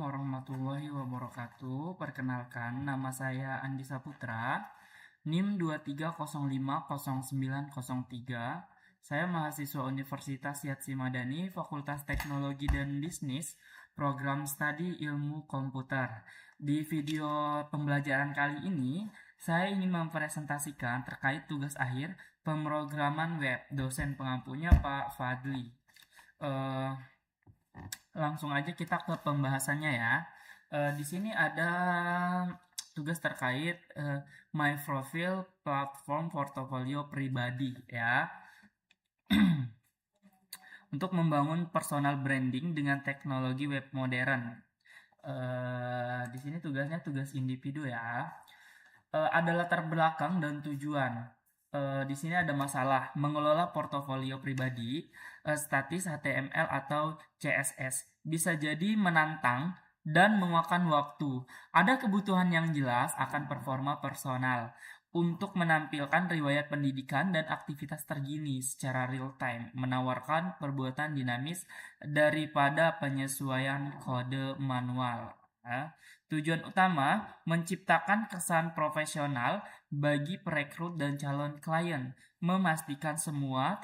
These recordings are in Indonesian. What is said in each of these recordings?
warahmatullahi wabarakatuh. Perkenalkan, nama saya Andi Saputra, NIM 23050903. Saya mahasiswa Universitas Yatsi Madani, Fakultas Teknologi dan Bisnis, Program Studi Ilmu Komputer. Di video pembelajaran kali ini, saya ingin mempresentasikan terkait tugas akhir pemrograman web. Dosen pengampunya Pak Fadli. Langsung aja kita ke pembahasannya ya. Di sini ada tugas terkait My Profile platform portofolio pribadi ya. Untuk membangun personal branding dengan teknologi web modern. Di sini tugasnya tugas individu ya. Ada latar belakang dan tujuan. Di sini ada masalah mengelola portofolio pribadi, statis HTML atau CSS. Bisa jadi menantang dan memakan waktu. Ada kebutuhan yang jelas akan performa personal untuk menampilkan riwayat pendidikan dan aktivitas terkini secara real time, menawarkan perbuatan dinamis daripada penyesuaian kode manual. Tujuan utama menciptakan kesan profesional bagi perekrut dan calon klien, memastikan semua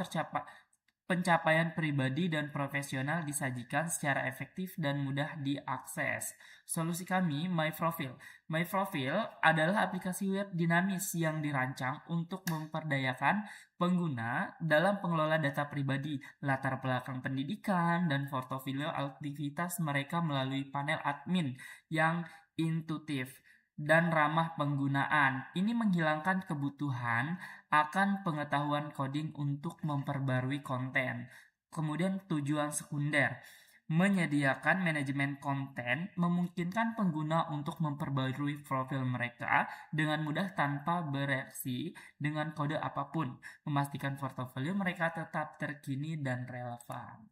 pencapaian pribadi dan profesional disajikan secara efektif dan mudah diakses. Solusi kami, My Profile. My Profile adalah aplikasi web dinamis yang dirancang untuk memperdayakan pengguna dalam pengelola data pribadi, latar belakang pendidikan, dan portofolio aktivitas mereka melalui panel admin yang intuitif dan ramah penggunaan. Ini menghilangkan kebutuhan akan pengetahuan coding untuk memperbarui konten. Kemudian tujuan sekunder, menyediakan manajemen konten, memungkinkan pengguna untuk memperbarui profil mereka dengan mudah tanpa bereaksi dengan kode apapun, memastikan portofolio mereka tetap terkini dan relevan.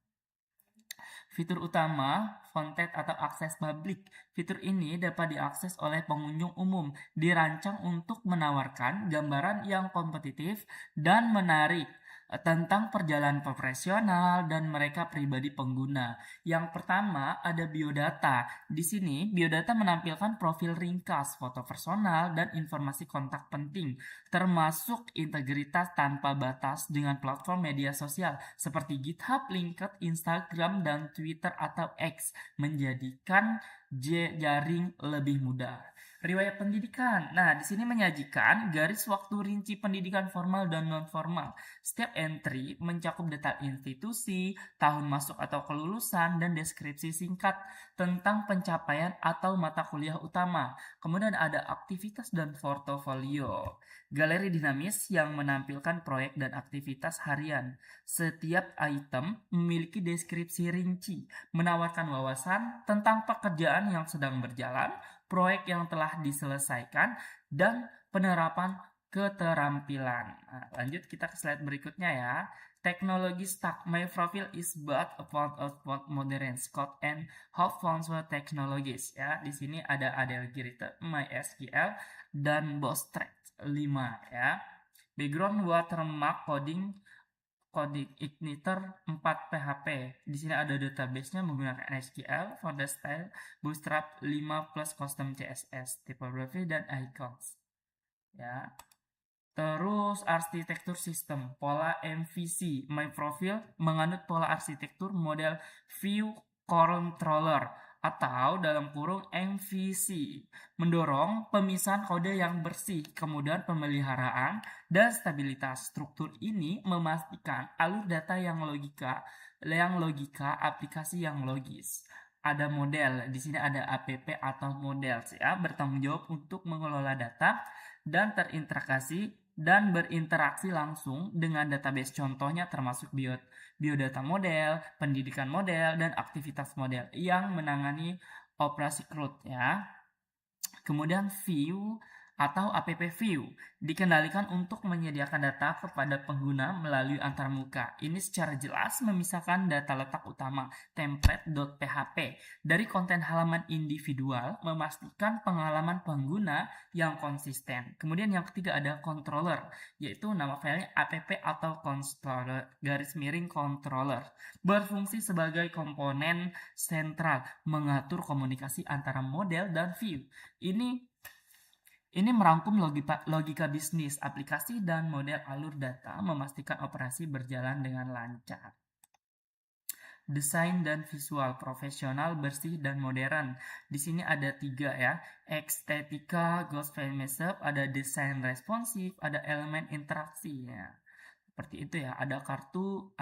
Fitur utama, content atau akses publik. Fitur ini dapat diakses oleh pengunjung umum, dirancang untuk menawarkan gambaran yang kompetitif dan menarik tentang perjalanan profesional dan mereka pribadi pengguna. Yang pertama ada biodata. Di sini biodata menampilkan profil ringkas, foto personal, dan informasi kontak penting, termasuk integritas tanpa batas dengan platform media sosial seperti GitHub, LinkedIn, Instagram, dan Twitter atau X, menjadikan jaring lebih mudah. Riwayat pendidikan. Nah, di sini menyajikan garis waktu rinci pendidikan formal dan non formal. Setiap entry mencakup data institusi, tahun masuk atau kelulusan, dan deskripsi singkat tentang pencapaian atau mata kuliah utama. Kemudian ada aktivitas dan portofolio. Galeri dinamis yang menampilkan proyek dan aktivitas harian. Setiap item memiliki deskripsi rinci, menawarkan wawasan tentang pekerjaan yang sedang berjalan, proyek yang telah diselesaikan, dan penerapan keterampilan. Nah, lanjut kita ke slide berikutnya ya. Teknologi stack. My profile is but about modern code and how functional technologies ya. Di sini ada Algorithm, MySQL, dan Bootstrap 5 ya. Background watermark coding igniter 4 PHP. Di sini ada database-nya menggunakan SQL, font style, Bootstrap 5 plus custom CSS, typography, dan icons. Ya. Terus arsitektur sistem, pola MVC. My Profile menganut pola arsitektur model view controller atau dalam kurung MVC, mendorong pemisahan kode yang bersih, kemudian pemeliharaan dan stabilitas. Struktur ini memastikan alur data yang logika, aplikasi yang logis. Ada model, di sini ada app atau model ya, bertanggung jawab untuk mengelola data dan berinteraksi langsung dengan database, contohnya termasuk biodata model, pendidikan model, dan aktivitas model yang menangani operasi CRUD ya. Kemudian view atau app view dikendalikan untuk menyediakan data kepada pengguna melalui antarmuka. Ini secara jelas memisahkan data letak utama template.php dari konten halaman individual, memastikan pengalaman pengguna yang konsisten. Kemudian yang ketiga ada controller, yaitu nama filenya app atau controller controller, berfungsi sebagai komponen sentral mengatur komunikasi antara model dan view. Ini merangkum logika bisnis, aplikasi, dan model alur data, memastikan operasi berjalan dengan lancar. Desain dan visual profesional, bersih, dan modern. Di sini ada 3 ya. Estetika, Ghostface, ada desain responsif, ada elemen interaksi ya. Seperti itu ya, ada kartu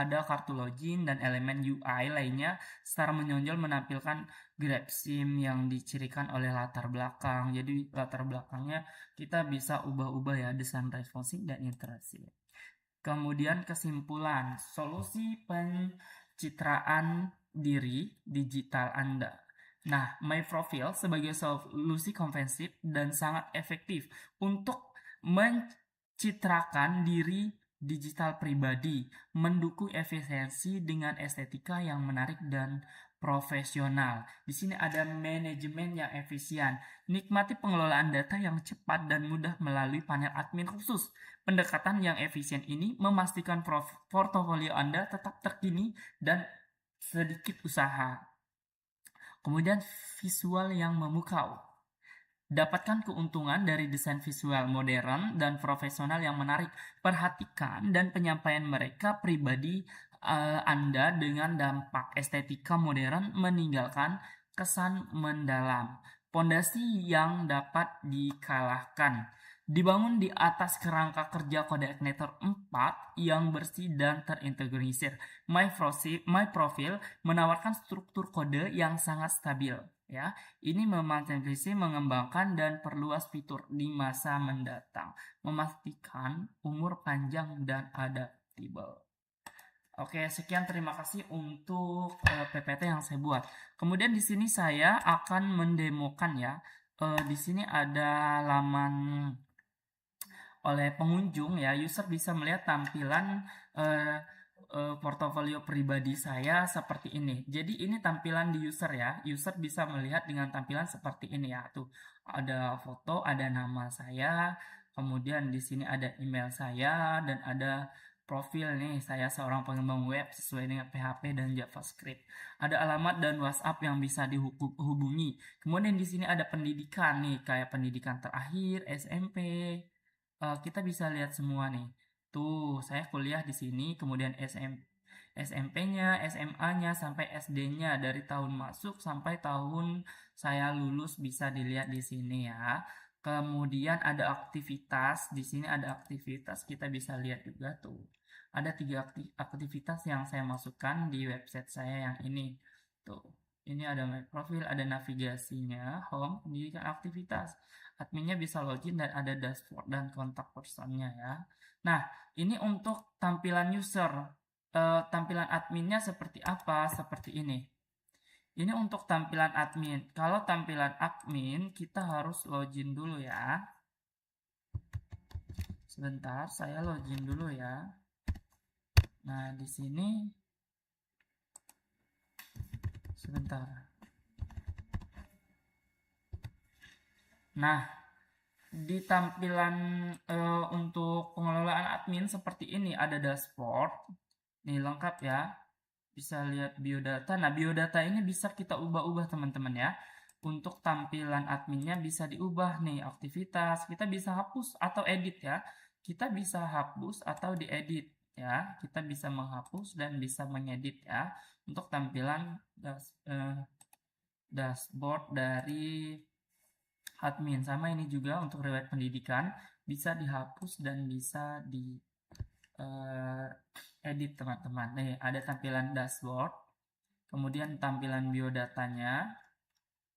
login dan elemen UI lainnya secara menonjol menampilkan grab sim yang dicirikan oleh latar belakang. Jadi latar belakangnya kita bisa ubah-ubah ya, desain responsif dan interaksi. Kemudian kesimpulan, solusi pencitraan diri digital Anda. Nah, My Profile sebagai solusi komprehensif dan sangat efektif untuk mencitrakan diri digital pribadi, mendukung efisiensi dengan estetika yang menarik dan profesional. Di sini ada manajemen yang efisien. Nikmati pengelolaan data yang cepat dan mudah melalui panel admin khusus. Pendekatan yang efisien ini memastikan portofolio Anda tetap terkini dan sedikit usaha. Kemudian visual yang memukau. Dapatkan keuntungan dari desain visual modern dan profesional yang menarik. Perhatikan dan penyampaian mereka pribadi Anda dengan dampak estetika modern meninggalkan kesan mendalam. Pondasi yang dapat dikalahkan. Dibangun di atas kerangka kerja kode Igniter 4 yang bersih dan terintegrasi. My Profile menawarkan struktur kode yang sangat stabil. Ya, ini memanfaatkan, mengembangkan dan perluas fitur di masa mendatang, memastikan umur panjang dan adaptable. Oke, sekian, terima kasih untuk PPT yang saya buat. Kemudian di sini saya akan mendemokan ya. Di sini ada laman oleh pengunjung ya, user bisa melihat tampilan portofolio pribadi saya seperti ini. Jadi ini tampilan di user ya. User bisa melihat dengan tampilan seperti ini ya. Tuh, ada foto, ada nama saya, kemudian di sini ada email saya dan ada profil nih, saya seorang pengembang web sesuai dengan PHP dan JavaScript. Ada alamat dan WhatsApp yang bisa dihubungi. Kemudian di sini ada pendidikan nih, kayak pendidikan terakhir, SMP. Kita bisa lihat semua nih. Tuh, saya kuliah di sini, kemudian SMP-nya, SMA-nya, sampai SD-nya dari tahun masuk sampai tahun saya lulus bisa dilihat di sini ya. Kemudian ada aktivitas, di sini ada aktivitas, kita bisa lihat juga tuh. Ada 3 aktivitas yang saya masukkan di website saya yang ini. Tuh, ini ada my profile, ada navigasinya, home, pendidikan, aktivitas. Adminnya bisa login dan ada dashboard dan kontak personnya ya. Nah, ini untuk tampilan user. Tampilan adminnya seperti apa? Seperti ini. Ini untuk tampilan admin. Kalau tampilan admin, kita harus login dulu ya. Sebentar, saya login dulu ya. Nah, di sini sebentar. Nah, di tampilan untuk pengelolaan admin seperti ini ada dashboard. Nih lengkap ya. Bisa lihat biodata. Nah, biodata ini bisa kita ubah-ubah teman-teman ya. Untuk tampilan adminnya bisa diubah nih, aktivitas. Kita bisa hapus atau edit ya. Kita bisa hapus atau diedit ya. Kita bisa menghapus dan bisa mengedit ya. Untuk tampilan dashboard dari admin. Sama ini juga untuk riwayat pendidikan. Bisa dihapus dan bisa di edit teman-teman. Nih ada tampilan dashboard, kemudian tampilan biodatanya,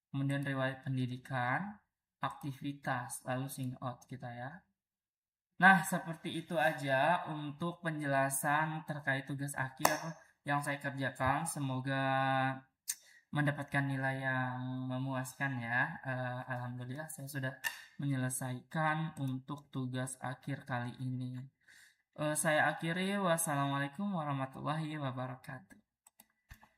kemudian riwayat pendidikan, aktivitas, lalu sign out kita ya. Nah, seperti itu aja untuk penjelasan terkait tugas akhir yang saya kerjakan. Semoga mendapatkan nilai yang memuaskan ya. Alhamdulillah saya sudah menyelesaikan untuk tugas akhir kali ini. Saya akhiri, wassalamualaikum warahmatullahi wabarakatuh.